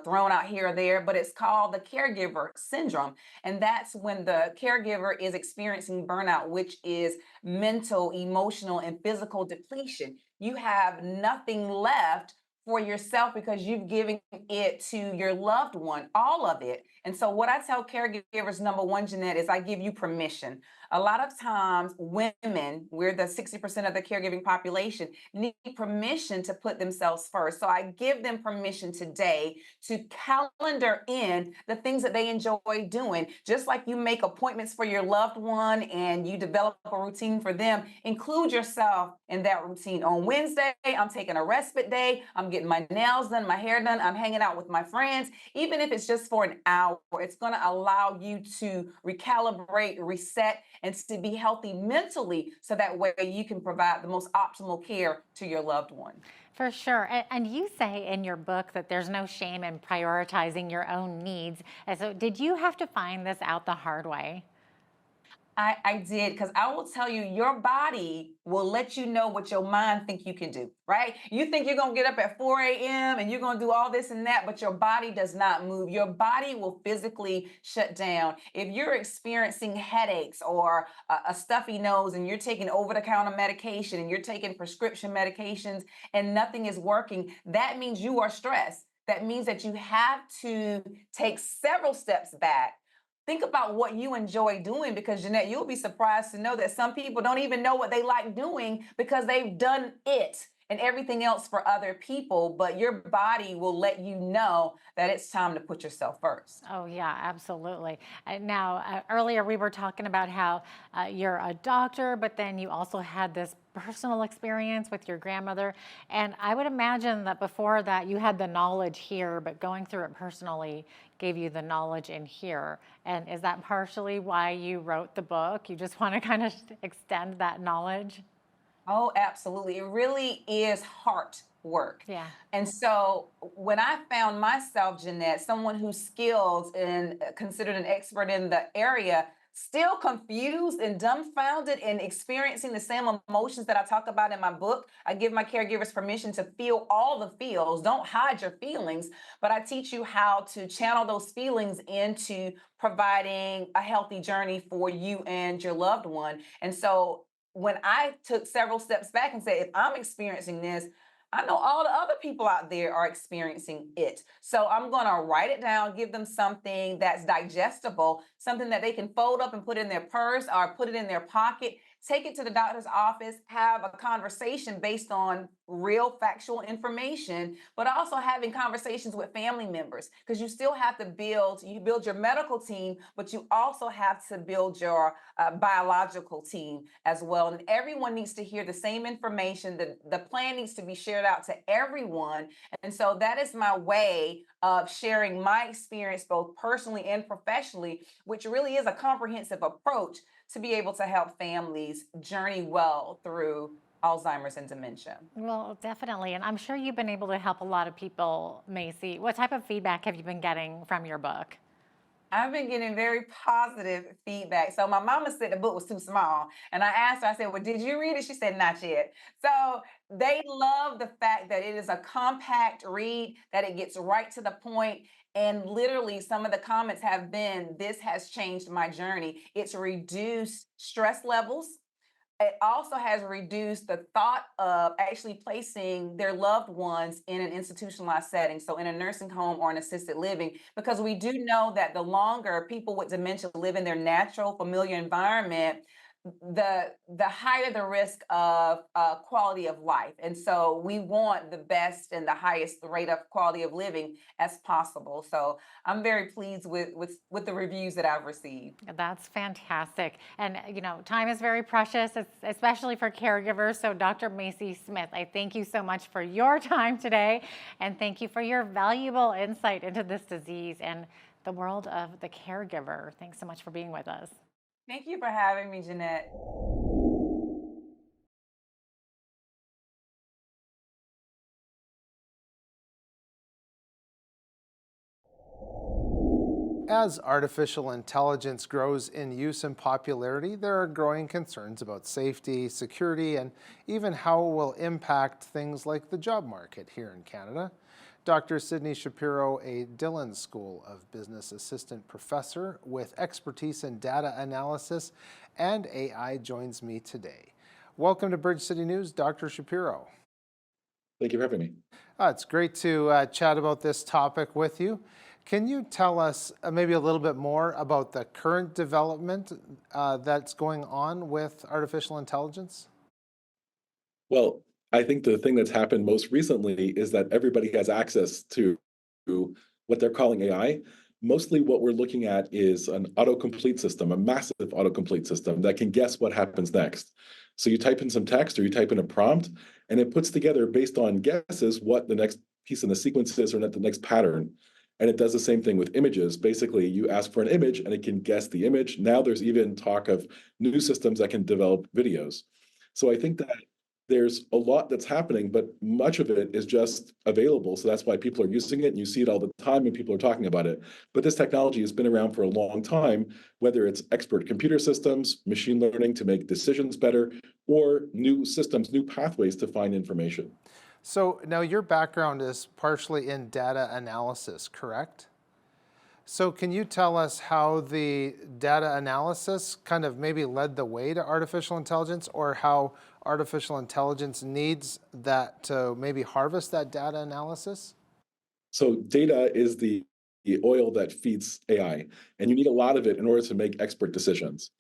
thrown out here or there, but it's called the caregiver syndrome. And that's when the caregiver is experiencing burnout, which is mental, emotional, and physical depletion. You have nothing left for yourself because you've given it to your loved one, all of it. And so what I tell caregivers, number one, Jeanette, is I give you permission. A lot of times women, we're the 60% of the caregiving population, need permission to put themselves first. So I give them permission today to calendar in the things that they enjoy doing. Just like you make appointments for your loved one and you develop a routine for them, include yourself in that routine. On Wednesday, I'm taking a respite day. I'm getting my nails done, my hair done. I'm hanging out with my friends. Even if it's just for an hour, it's going to allow you to recalibrate, reset, and to be healthy mentally, so that way you can provide the most optimal care to your loved one. For sure. And you say in your book that there's no shame in prioritizing your own needs. And so did you have to find this out the hard way? I did, because I will tell you, your body will let you know what your mind think you can do, right? You think you're going to get up at 4 a.m. and you're going to do all this and that, but your body does not move. Your body will physically shut down. If you're experiencing headaches or a stuffy nose and you're taking over-the-counter medication and you're taking prescription medications and nothing is working, that means you are stressed. That means that you have to take several steps back. Think about what you enjoy doing, because Jeanette, you'll be surprised to know that some people don't even know what they like doing because they've done it and everything else for other people, but your body will let you know that it's time to put yourself first. Oh, yeah, absolutely. Now, earlier we were talking about how you're a doctor, but then you also had this personal experience with your grandmother. And I would imagine that before that you had the knowledge here, but going through it personally gave you the knowledge in here. And is that partially why you wrote the book? You just want to kind of extend that knowledge? Oh, absolutely. It really is heart work. Yeah. And so when I found myself, Jeanette, someone who's skilled and considered an expert in the area, still confused and dumbfounded and experiencing the same emotions that I talk about in my book, I give my caregivers permission to feel all the feels. Don't hide your feelings, but I teach you how to channel those feelings into providing a healthy journey for you and your loved one. And so when I took several steps back and said, if I'm experiencing this, I know all the other people out there are experiencing it. So I'm going to write it down, give them something that's digestible, something that they can fold up and put in their purse or put it in their pocket take it to the doctor's office, have a conversation based on real factual information, but also having conversations with family members, because you still have to build your medical team, but you also have to build your biological team as well. And everyone needs to hear the same information. The plan needs to be shared out to everyone. And so that is my way of sharing my experience, both personally and professionally, which really is a comprehensive approach to be able to help families journey well through Alzheimer's and dementia. Well, definitely. And I'm sure you've been able to help a lot of people, Macy. What type of feedback have you been getting from your book? I've been getting very positive feedback. So my mama said the book was too small. And I asked her, I said, well, did you read it? She said, not yet. So they love the fact that it is a compact read, that it gets right to the point. And literally some of the comments have been, this has changed my journey. It's reduced stress levels. It also has reduced the thought of actually placing their loved ones in an institutionalized setting, so in a nursing home or an assisted living, because we do know that the longer people with dementia live in their natural, familiar environment, the higher the risk of quality of life. And so we want the best and the highest rate of quality of living as possible. So I'm very pleased with the reviews that I've received. That's fantastic. And, you know, time is very precious, especially for caregivers. So Dr. Macy Smith, I thank you so much for your time today. And thank you for your valuable insight into this disease and the world of the caregiver. Thanks so much for being with us. Thank you for having me, Jeanette. As artificial intelligence grows in use and popularity, there are growing concerns about safety, security, and even how it will impact things like the job market here in Canada. Dr. Sydney Shapiro, a Dillon School of Business assistant professor with expertise in data analysis and AI, joins me today. Welcome to Bridge City News, Dr. Shapiro. Thank you for having me. It's great to chat about this topic with you. Can you tell us maybe a little bit more about the current development that's going on with artificial intelligence? Well, I think the thing that's happened most recently is that everybody has access to what they're calling AI. Mostly what we're looking at is an autocomplete system, a massive autocomplete system that can guess what happens next. So you type in some text or you type in a prompt, and it puts together, based on guesses, what the next piece in the sequence is or the next pattern. And it does the same thing with images. Basically, you ask for an image and it can guess the image. Now there's even talk of new systems that can develop videos. So I think that there's a lot that's happening, but much of it is just available. So that's why people are using it, and you see it all the time and people are talking about it. But this technology has been around for a long time, whether it's expert computer systems, machine learning to make decisions better, or new systems, new pathways to find information. So now your background is partially in data analysis, correct? So can you tell us how the data analysis kind of maybe led the way to artificial intelligence, or how artificial intelligence needs that to maybe harvest that data analysis? So data is the oil that feeds AI, and you need a lot of it in order to make expert decisions.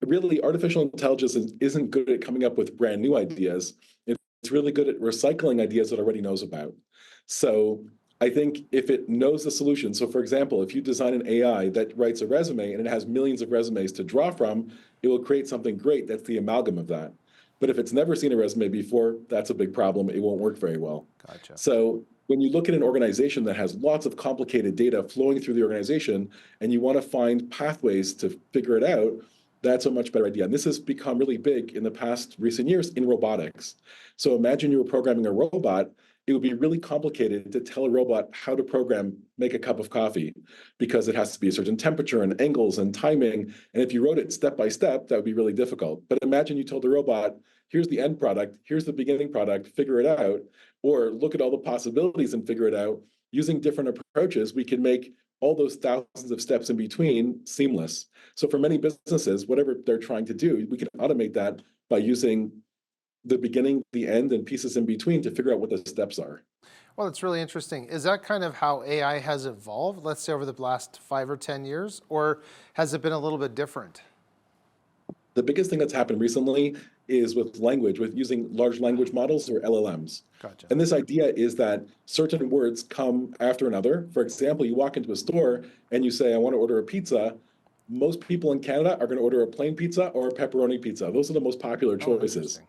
Really, artificial intelligence isn't good at coming up with brand new ideas. It's really good at recycling ideas it already knows about. So I think if it knows the solution, so for example, if you design an AI that writes a resume and it has millions of resumes to draw from, it will create something great that's the amalgam of that. But if it's never seen a resume before, that's a big problem. It won't work very well. Gotcha. So when you look at an organization that has lots of complicated data flowing through the organization, and you want to find pathways to figure it out, that's a much better idea. And this has become really big in the past recent years in robotics. So imagine you were programming a robot. It would be really complicated to tell a robot how to make a cup of coffee, because it has to be a certain temperature and angles and timing. And if you wrote it step by step, that would be really difficult. But imagine you told the robot, here's the end product, here's the beginning product, figure it out, or look at all the possibilities and figure it out. Using different approaches, we can make all those thousands of steps in between seamless. So for many businesses, whatever they're trying to do, we can automate that by using the beginning, the end, and pieces in between to figure out what the steps are. Well, it's really interesting. Is that kind of how AI has evolved, let's say over the last 5 or 10 years, or has it been a little bit different? The biggest thing that's happened recently is with language, with using large language models or LLMs. Gotcha. And this idea is that certain words come after another. For example, you walk into a store and you say, I want to order a pizza. Most people in Canada are going to order a plain pizza or a pepperoni pizza. Those are the most popular choices.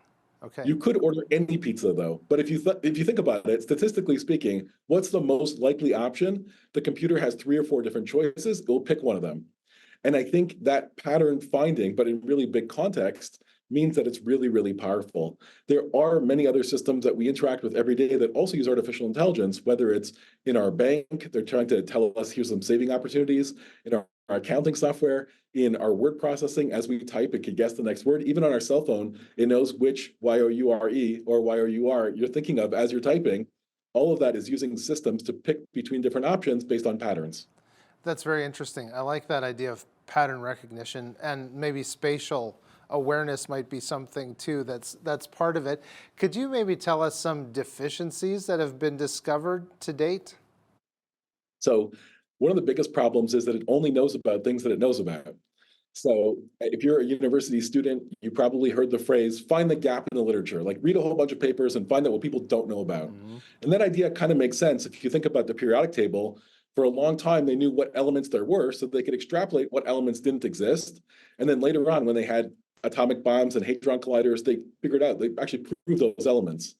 Okay. You could order any pizza though, but if you think about it, statistically speaking, what's the most likely option? The computer has 3 or 4 different choices. It will pick one of them. And I think that pattern finding, but in really big context, means that it's really, really powerful. There are many other systems that we interact with every day that also use artificial intelligence, whether it's in our bank, they're trying to tell us here's some saving opportunities, in our accounting software, in our word processing, as we type, it could guess the next word. Even on our cell phone, it knows which Y-O-U-R-E or Y-O-U-R you're thinking of as you're typing. All of that is using systems to pick between different options based on patterns. That's very interesting. I like that idea of pattern recognition, and maybe spatial awareness might be something too that's part of it. Could you maybe tell us some deficiencies that have been discovered to date? So one of the biggest problems is that it only knows about things that it knows about. So if you're a university student, you probably heard the phrase, find the gap in the literature, like read a whole bunch of papers and find out what people don't know about. And that idea kind of makes sense. If you think about the periodic table, for a long time, they knew what elements there were so they could extrapolate what elements didn't exist. And then later on, when they had atomic bombs and hadron colliders, they figured out, they actually proved those elements.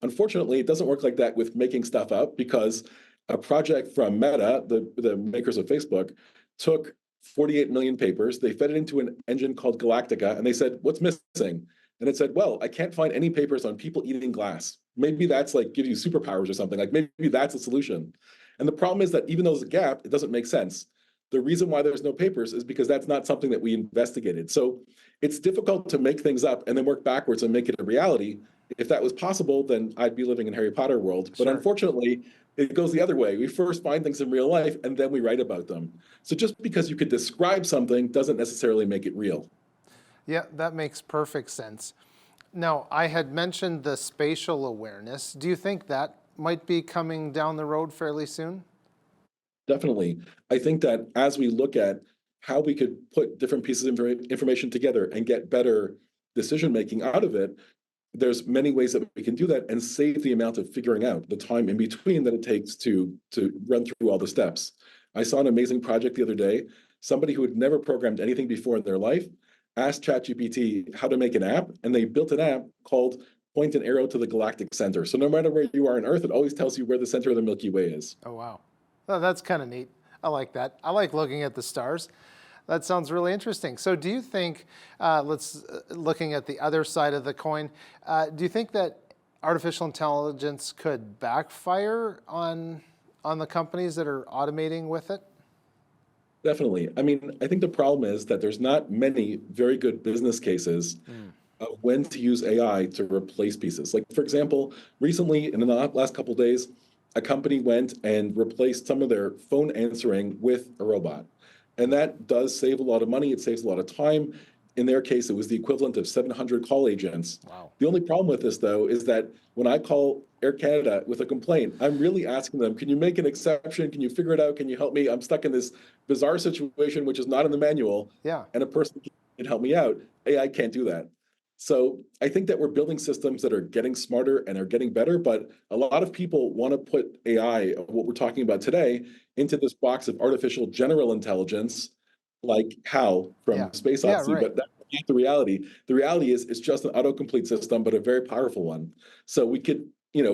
Unfortunately, it doesn't work like that with making stuff up, because a project from Meta, the makers of Facebook, took 48 million papers, they fed it into an engine called Galactica, and they said, what's missing? And it said, well, I can't find any papers on people eating glass. Maybe that's like gives you superpowers or something, like maybe that's a solution. And the problem is that even though there's a gap, it doesn't make sense. The reason why there's no papers is because that's not something that we investigated. So it's difficult to make things up and then work backwards and make it a reality. If that was possible, then I'd be living in Harry Potter world. But unfortunately, it goes the other way. We first find things in real life and then we write about them. So just because you could describe something doesn't necessarily make it real. Yeah, that makes perfect sense. Now, I had mentioned the spatial awareness. Do you think that might be coming down the road fairly soon? Definitely. I think that as we look at how we could put different pieces of information together and get better decision-making out of it, there's many ways that we can do that and save the amount of figuring out, the time in between that it takes to run through all the steps. I saw an amazing project the other day. Somebody who had never programmed anything before in their life asked ChatGPT how to make an app, and they built an app called Point an Arrow to the Galactic Center. So no matter where you are on Earth, it always tells you where the center of the Milky Way is. Oh, wow. Oh, that's kind of neat. I like that. I like looking at the stars. That sounds really interesting. So do you think, looking at the other side of the coin, do you think that artificial intelligence could backfire on the companies that are automating with it? Definitely. I mean, I think the problem is that there's not many very good business cases of when to use AI to replace pieces. Like, for example, recently, in the last couple of days, a company went and replaced some of their phone answering with a robot. And that does save a lot of money. It saves a lot of time. In their case, it was the equivalent of 700 call agents. Wow. The only problem with this, though, is that when I call Air Canada with a complaint, I'm really asking them, can you make an exception? Can you figure it out? Can you help me? I'm stuck in this bizarre situation, which is not in the manual. Yeah. And a person can help me out. AI can't do that. So I think that we're building systems that are getting smarter and are getting better, but a lot of people want to put AI, what we're talking about today, into this box of artificial general intelligence, like HAL from Space Odyssey, right. but that's not the reality. The reality is it's just an autocomplete system, but a very powerful one. So we could,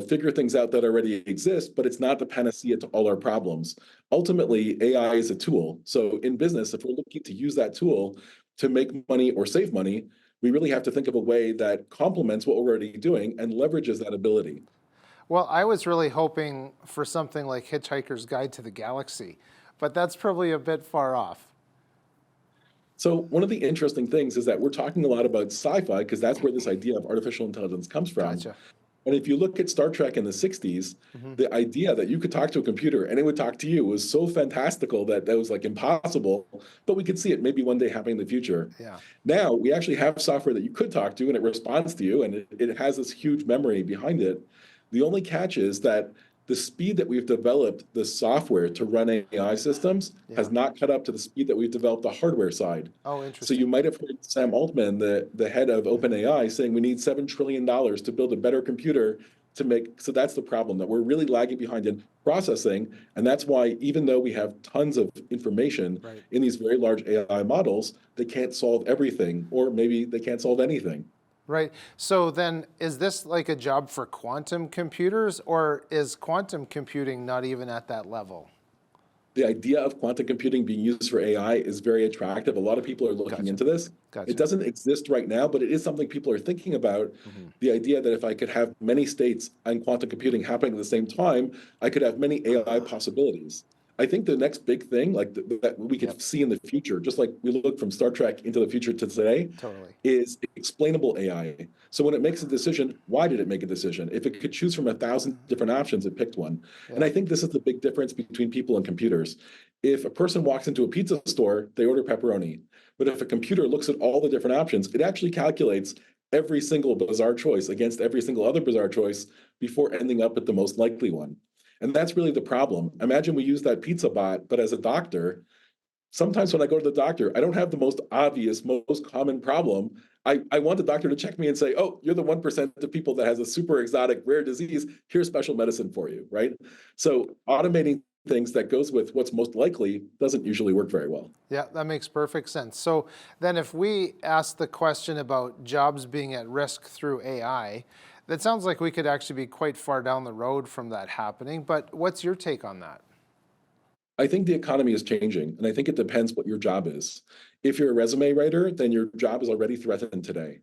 figure things out that already exist, but it's not the panacea to all our problems. Ultimately, AI is a tool. So in business, if we're looking to use that tool to make money or save money, we really have to think of a way that complements what we're already doing and leverages that ability. Well, I was really hoping for something like Hitchhiker's Guide to the Galaxy, but that's probably a bit far off. So one of the interesting things is that we're talking a lot about sci-fi because that's where this idea of artificial intelligence comes from. Gotcha. And if you look at Star Trek in the 60s, the idea that you could talk to a computer and it would talk to you was so fantastical that was like impossible, but we could see it maybe one day happening in the future. Yeah. Now we actually have software that you could talk to and it responds to you and it has this huge memory behind it. The only catch is that the speed that we've developed the software to run AI systems has not caught up to the speed that we've developed the hardware side. Oh, So interesting. you might have heard Sam Altman, the head of OpenAI, saying we need $7 trillion to build a better computer to make, so that's the problem, that we're really lagging behind in processing. And that's why, even though we have tons of information in these very large AI models, they can't solve everything, or maybe they can't solve anything. Right. So then is this like a job for quantum computers, or is quantum computing not even at that level? The idea of quantum computing being used for AI is very attractive. A lot of people are looking into this. It doesn't exist right now, but it is something people are thinking about. The idea that if I could have many states and quantum computing happening at the same time, I could have many AI possibilities. I think the next big thing, like that we could see in the future, just like we look from Star Trek into the future to today, is explainable AI. So when it makes a decision, why did it make a decision? If it could choose from 1,000 different options, it picked one. And I think this is the big difference between people and computers. If a person walks into a pizza store, they order pepperoni. But if a computer looks at all the different options, it actually calculates every single bizarre choice against every single other bizarre choice before ending up at the most likely one. And that's really the problem. Imagine we use that pizza bot, but as a doctor, sometimes when I go to the doctor, I don't have the most obvious, most common problem. I want the doctor to check me and say, oh, you're the 1% of people that has a super exotic rare disease. Here's special medicine for you, right? So automating things that goes with what's most likely doesn't usually work very well. Yeah, that makes perfect sense. So then if we ask the question about jobs being at risk through AI, that sounds like we could actually be quite far down the road from that happening, but what's your take on that? I think the economy is changing, and I think it depends what your job is. If you're a resume writer, then your job is already threatened today.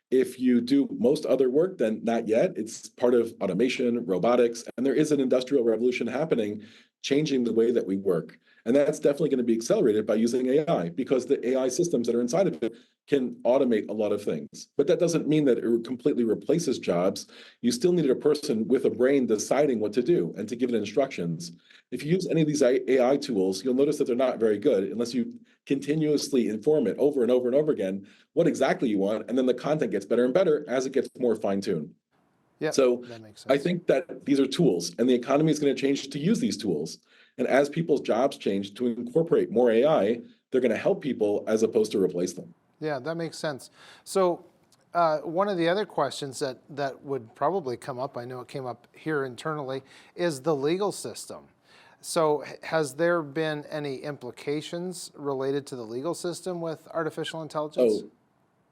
If you do most other work, then not yet. It's part of automation, robotics, and there is an industrial revolution happening, changing the way that we work. And that's definitely going to be accelerated by using AI, because the AI systems that are inside of it can automate a lot of things. But that doesn't mean that it completely replaces jobs. You still need a person with a brain deciding what to do and to give it instructions. If you use any of these AI tools, you'll notice that they're not very good unless you continuously inform it over and over and over again what exactly you want, and then the content gets better and better as it gets more fine-tuned. Yeah, so that makes sense. I think that these are tools, and the economy is going to change to use these tools. And as people's jobs change to incorporate more AI, they're going to help people as opposed to replace them. Yeah, that makes sense. So one of the other questions that would probably come up, I know it came up here internally, is the legal system. So has there been any implications related to the legal system with artificial intelligence?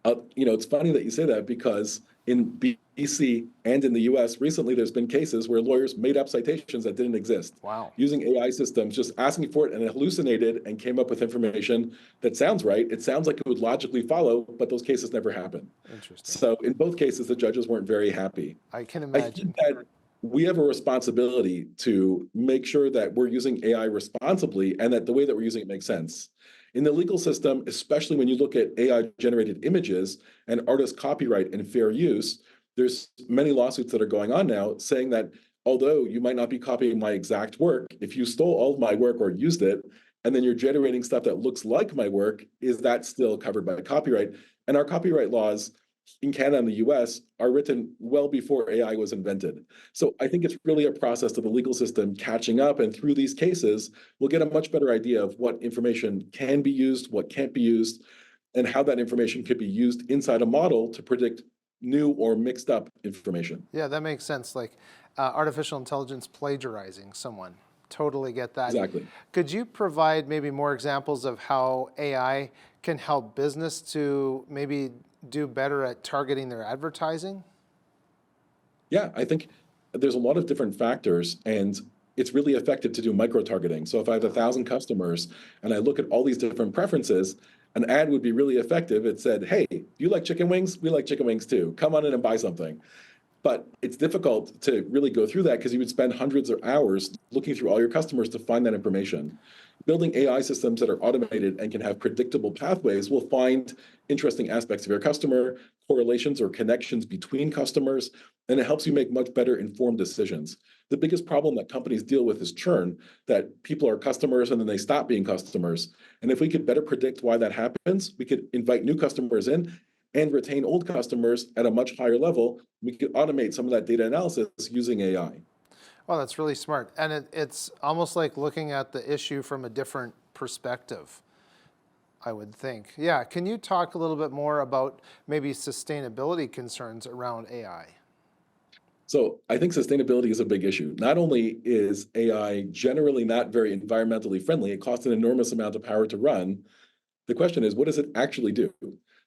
It's funny that you say that, because in BC and in the US, recently there's been cases where lawyers made up citations that didn't exist. Wow. Using AI systems, just asking for it, and it hallucinated and came up with information that sounds right. It sounds like it would logically follow, but those cases never happened. Interesting. So in both cases, the judges weren't very happy. I can I imagine. think that we have a responsibility to make sure that we're using AI responsibly and that the way that we're using it makes sense. In the legal system, especially when you look at AI-generated images and artist copyright and fair use, there's many lawsuits that are going on now saying that although you might not be copying my exact work, if you stole all of my work or used it, and then you're generating stuff that looks like my work, is that still covered by copyright? And our copyright laws in Canada and the US are written well before AI was invented. So I think it's really a process of the legal system catching up, and through these cases, we'll get a much better idea of what information can be used, what can't be used, and how that information could be used inside a model to predict new or mixed up information. Yeah, that makes sense. Like artificial intelligence plagiarizing someone. Totally get that. Exactly. Could you provide maybe more examples of how AI can help business to maybe do better at targeting their advertising? Yeah, I think there's a lot of different factors, and it's really effective to do micro-targeting. So if I have 1,000 customers and I look at all these different preferences, an ad would be really effective. It said, hey, you like chicken wings? We like chicken wings too. Come on in and buy something. But it's difficult to really go through that, because you would spend hundreds of hours looking through all your customers to find that information. Building AI systems that are automated and can have predictable pathways will find interesting aspects of your customer, correlations or connections between customers, and it helps you make much better informed decisions. The biggest problem that companies deal with is churn, that people are customers and then they stop being customers. And if we could better predict why that happens, we could invite new customers in and retain old customers at a much higher level. We could automate some of that data analysis using AI. Well, that's really smart. And it's almost like looking at the issue from a different perspective, I would think. Yeah, can you talk a little bit more about maybe sustainability concerns around AI? So I think sustainability is a big issue. Not only is AI generally not very environmentally friendly, it costs an enormous amount of power to run. The question is, what does it actually do?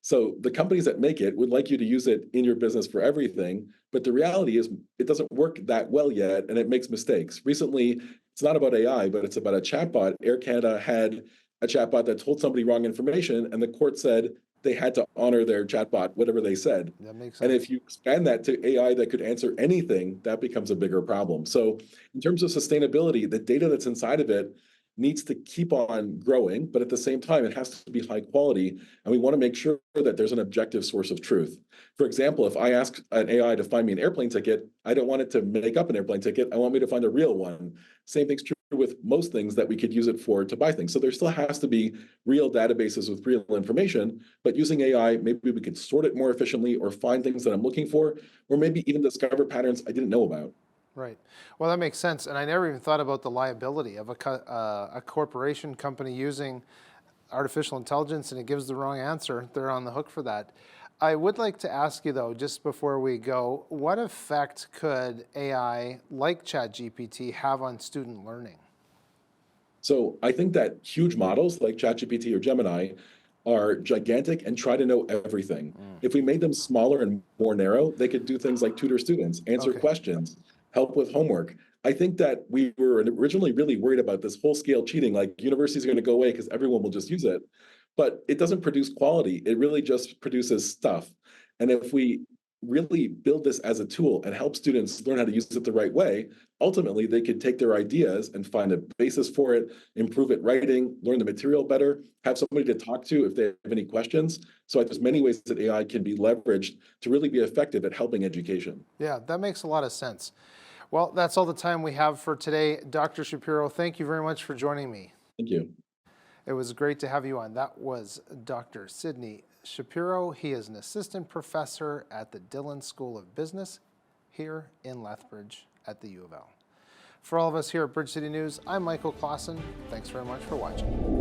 So the companies that make it would like you to use it in your business for everything, but the reality is it doesn't work that well yet, and it makes mistakes. Recently, it's not about AI, but it's about a chatbot. Air Canada had a chatbot that told somebody wrong information, and the court said they had to honor their chatbot, whatever they said. That makes sense. And if you expand that to AI that could answer anything, that becomes a bigger problem. So in terms of sustainability, the data that's inside of it needs to keep on growing, but at the same time, it has to be high quality. And we want to make sure that there's an objective source of truth. For example, if I ask an AI to find me an airplane ticket, I don't want it to make up an airplane ticket. I want me to find a real one. Same thing's true with most things that we could use it for to buy things. So there still has to be real databases with real information, but using AI, maybe we could sort it more efficiently or find things that I'm looking for, or maybe even discover patterns I didn't know about. Right. Well, that makes sense. And I never even thought about the liability of a corporation company using artificial intelligence and it gives the wrong answer. They're on the hook for that. I would like to ask you, though, just before we go, what effect could AI like ChatGPT have on student learning? So I think that huge models like ChatGPT or Gemini are gigantic and try to know everything. If we made them smaller and more narrow, they could do things like tutor students, answer questions, help with homework. I think that we were originally really worried about this whole scale cheating, like universities are going to go away because everyone will just use it. But it doesn't produce quality. It really just produces stuff. And if we really build this as a tool and help students learn how to use it the right way, ultimately they could take their ideas and find a basis for it, improve it writing, learn the material better, have somebody to talk to if they have any questions. So there's many ways that AI can be leveraged to really be effective at helping education. Yeah, that makes a lot of sense. Well, that's all the time we have for today. Dr. Shapiro, thank you very much for joining me. Thank you. It was great to have you on. That was Dr. Sidney Shapiro. He is an assistant professor at the Dillon School of Business here in Lethbridge at the U of L. For all of us here at Bridge City News, I'm Michael Clausen. Thanks very much for watching.